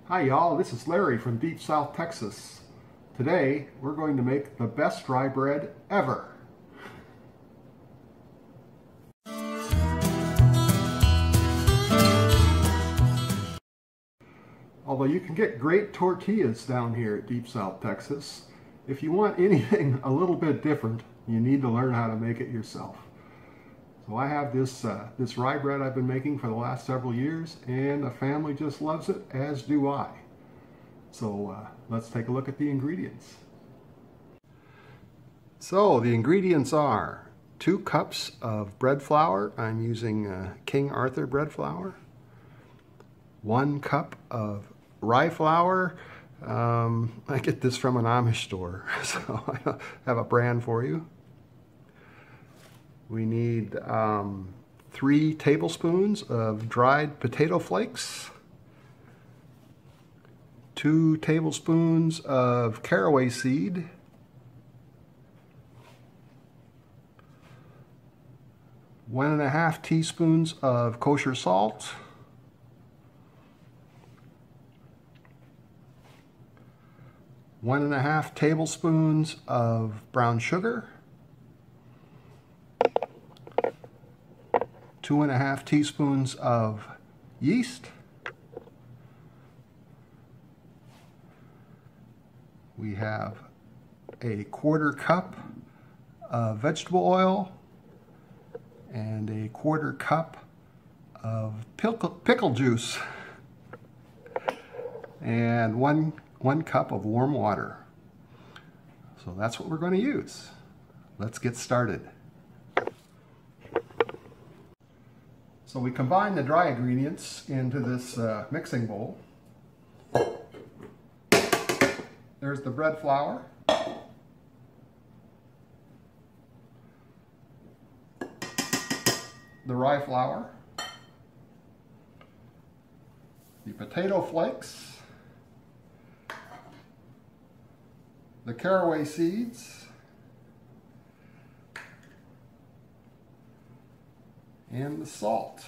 Hi y'all, this is Larry from Deep South Texas. Today we're going to make the best rye bread ever. Although you can get great tortillas down here at Deep South Texas, if you want anything a little bit different, you need to learn how to make it yourself. So I have this rye bread I've been making for the last several years, and the family just loves it, as do I. So let's take a look at the ingredients. So the ingredients are 2 cups of bread flour. I'm using King Arthur bread flour. 1 cup of rye flour. I get this from an Amish store, so I have a brand for you. We need 3 tablespoons of dried potato flakes, 2 tablespoons of caraway seed, 1.5 teaspoons of kosher salt, 1.5 tablespoons of brown sugar, 2.5 teaspoons of yeast, we have a 1/4 cup of vegetable oil and a 1/4 cup of pickle juice and one cup of warm water. So that's what we're going to use. Let's get started. So we combine the dry ingredients into this mixing bowl. There's the bread flour, the rye flour, the potato flakes, the caraway seeds, and the salt.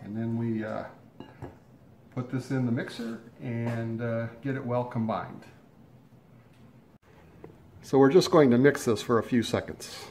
And then we put this in the mixer and get it well combined. So we're just going to mix this for a few seconds.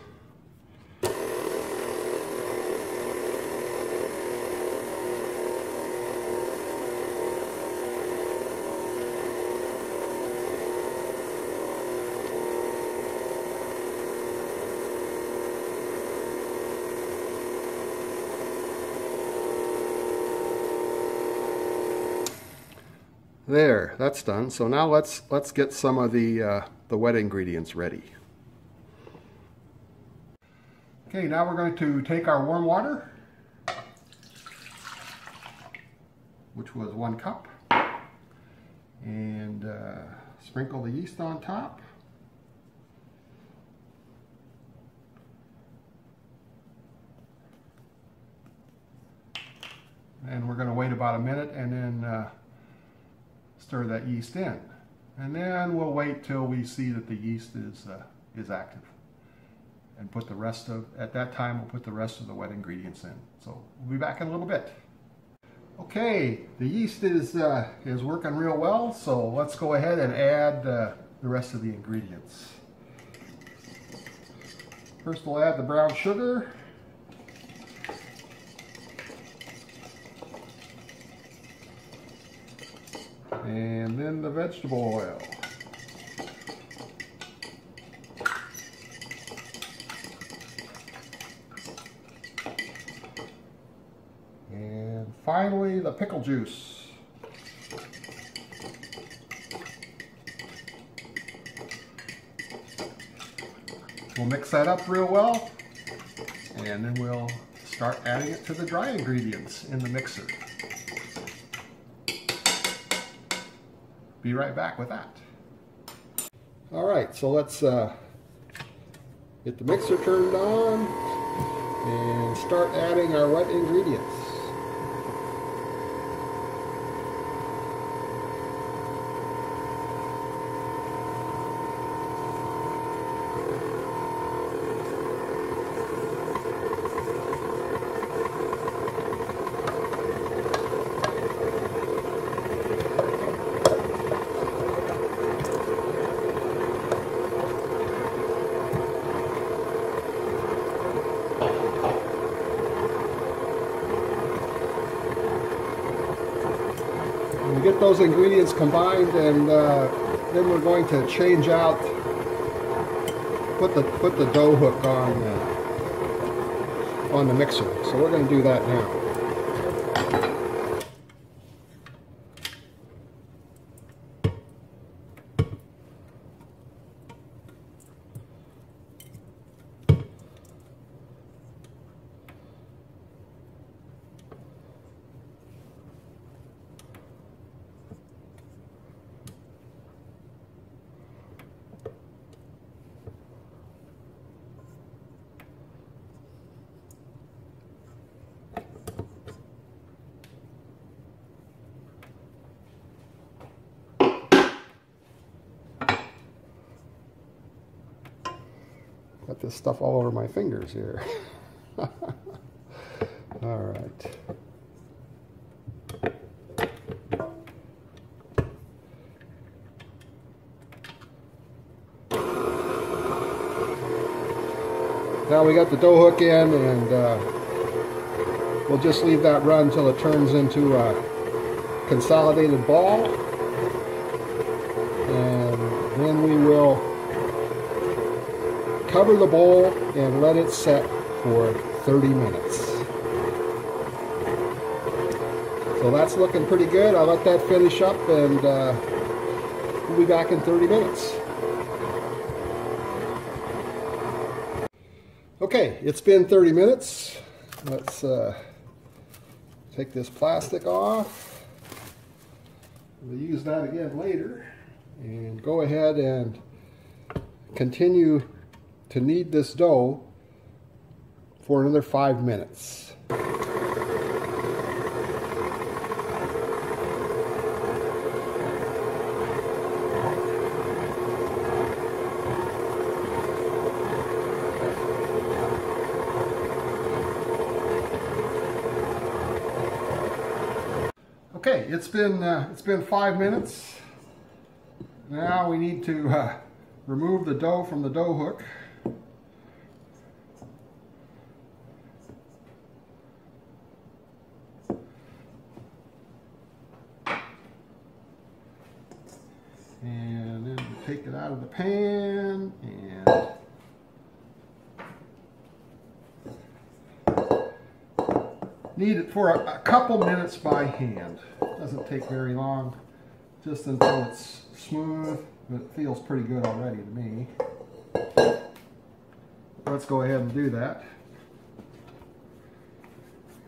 There, that's done. So now let's get some of the wet ingredients ready. Okay, now we're going to take our warm water, which was 1 cup, and sprinkle the yeast on top. And we're going to wait about a minute and then stir that yeast in, and then we'll wait till we see that the yeast is active, and put the rest of, at that time we'll put the rest of the wet ingredients in. So we'll be back in a little bit. Okay, the yeast is working real well, so let's go ahead and add the rest of the ingredients. First we'll add the brown sugar. And then the vegetable oil. And finally the pickle juice. We'll mix that up real well, and then we'll start adding it to the dry ingredients in the mixer. Be right back with that. All right, so let's get the mixer turned on and start adding our wet ingredients. get those ingredients combined, and then we're going to change out, put the dough hook on the mixer. So we're going to do that now. Got this stuff all over my fingers here. All right. Now we got the dough hook in, and we'll just leave that run until it turns into a consolidated ball, and then we will cover the bowl and let it set for 30 minutes. So that's looking pretty good. I'll let that finish up, and we'll be back in 30 minutes. Okay, it's been 30 minutes. Let's take this plastic off. We'll use that again later, and go ahead and continue to knead this dough for another 5 minutes. Okay, it's been 5 minutes. Now we need to remove the dough from the dough hook. And then take it out of the pan and knead it for a couple minutes by hand. Doesn't take very long, just until it's smooth, but it feels pretty good already to me. Let's go ahead and do that.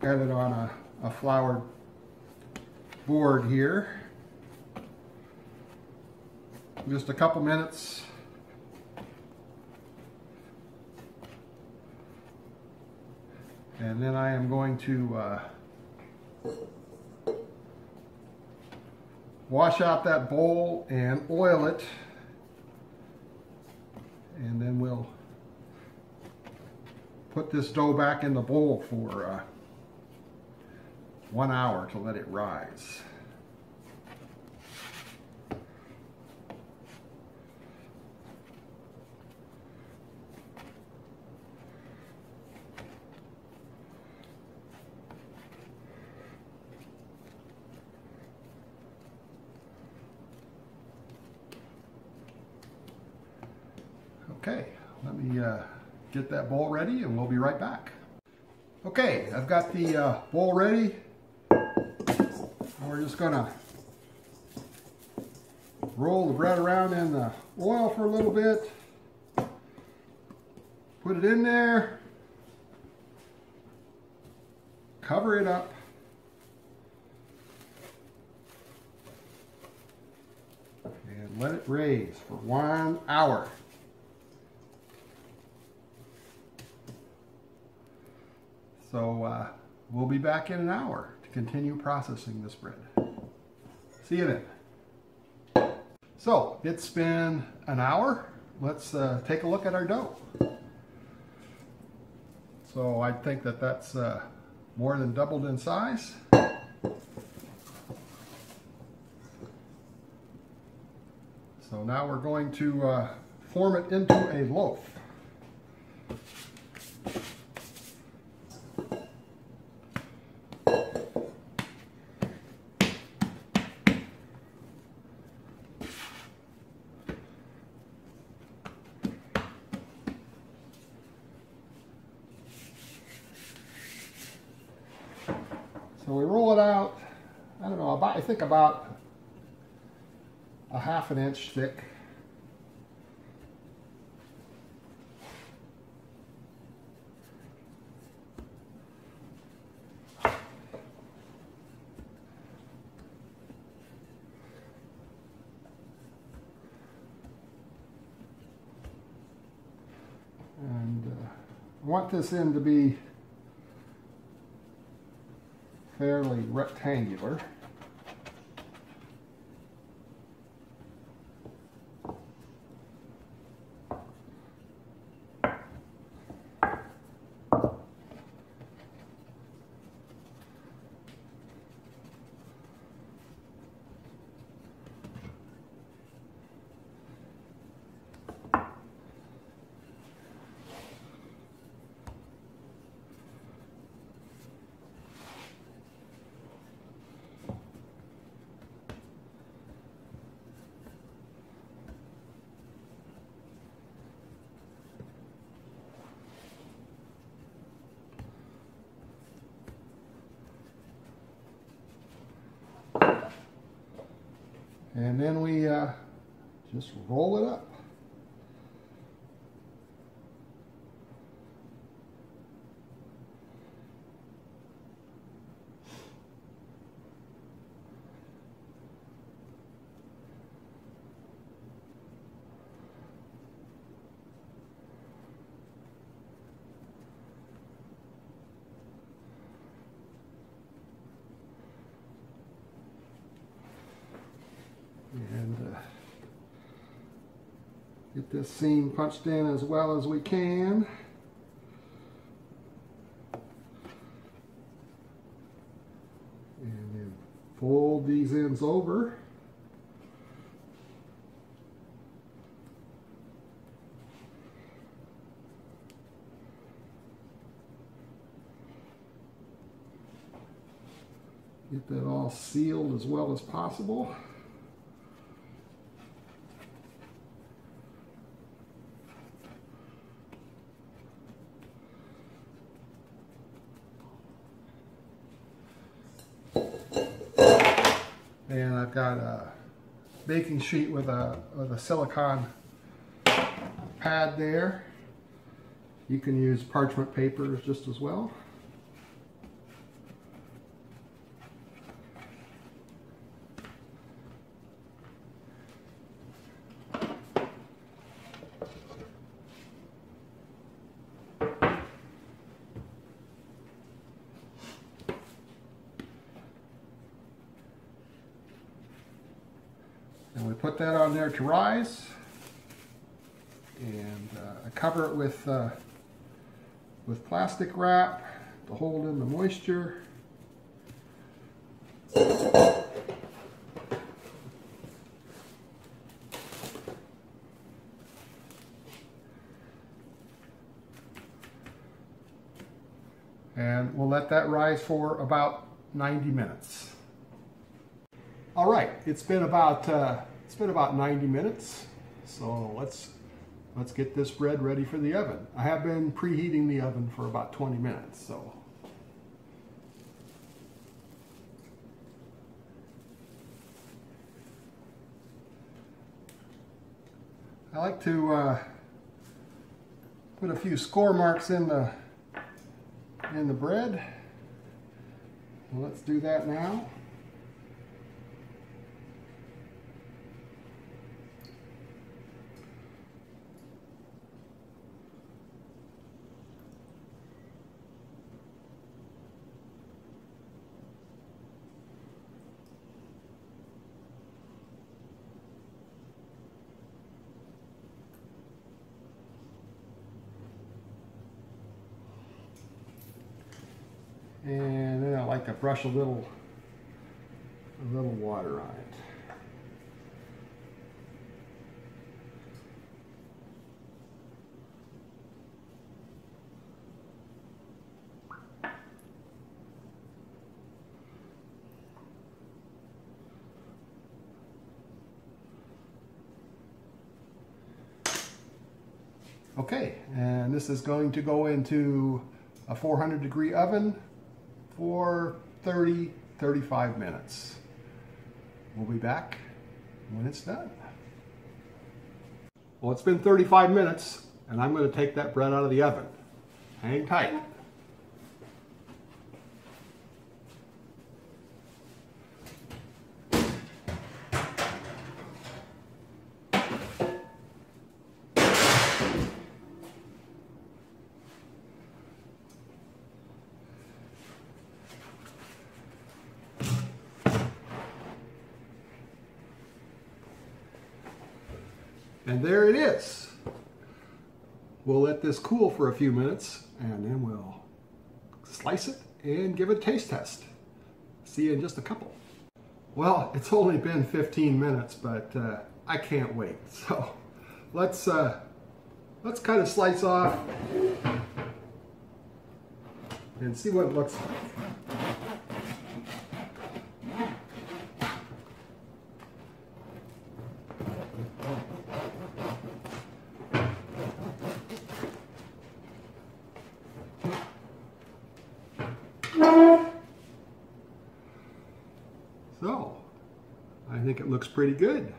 Got it on a floured board here. Just a couple minutes. And then I am going to wash out that bowl and oil it, and then we'll put this dough back in the bowl for 1 hour to let it rise. Okay, let me get that bowl ready, and we'll be right back. Okay, I've got the bowl ready. We're just gonna roll the bread around in the oil for a little bit. Put it in there. Cover it up. And let it raise for 1 hour. So we'll be back in an hour to continue processing this bread. See you then. So it's been an hour. Let's take a look at our dough. So I think that that's more than doubled in size. So now we're going to form it into a loaf. So we roll it out, I don't know, I think about a ½ inch thick. And I want this end to be fairly rectangular. And then we just roll it up. And get this seam punched in as well as we can. And then fold these ends over. Get that all sealed as well as possible. And I've got a baking sheet with a silicone pad there. You can use parchment paper just as well. And we put that on there to rise, and I cover it with plastic wrap to hold in the moisture. And we'll let that rise for about 90 minutes. All right, it's been about 90 minutes. So let's get this bread ready for the oven. I have been preheating the oven for about 20 minutes. So I like to put a few score marks in the bread. Well, let's do that now. And then I like to brush a little water on it. Okay, and this is going to go into a 400-degree oven for 30-35 minutes. We'll be back when it's done. Well, it's been 35 minutes, and I'm going to take that bread out of the oven. Hang tight. And there it is. We'll let this cool for a few minutes and then we'll slice it and give it a taste test. See you in just a couple. Well, it's only been 15 minutes, but I can't wait. So let's kind of slice off and see what it looks like. So, I think it looks pretty good.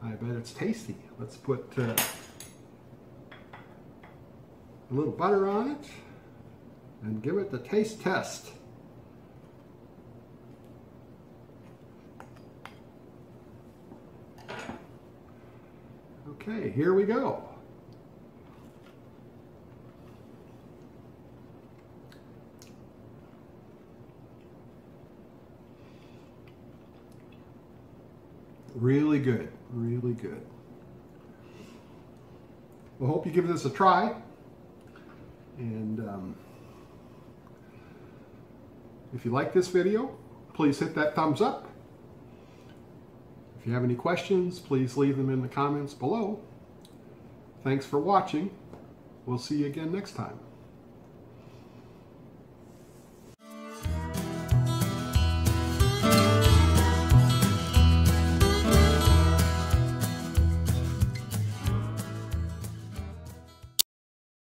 I bet it's tasty. Let's put a little butter on it and give it the taste test. Okay, here we go. Really good, really good. Well, hope you give this a try. And if you like this video, please hit that thumbs up. If you have any questions, please leave them in the comments below. Thanks for watching. We'll see you again next time.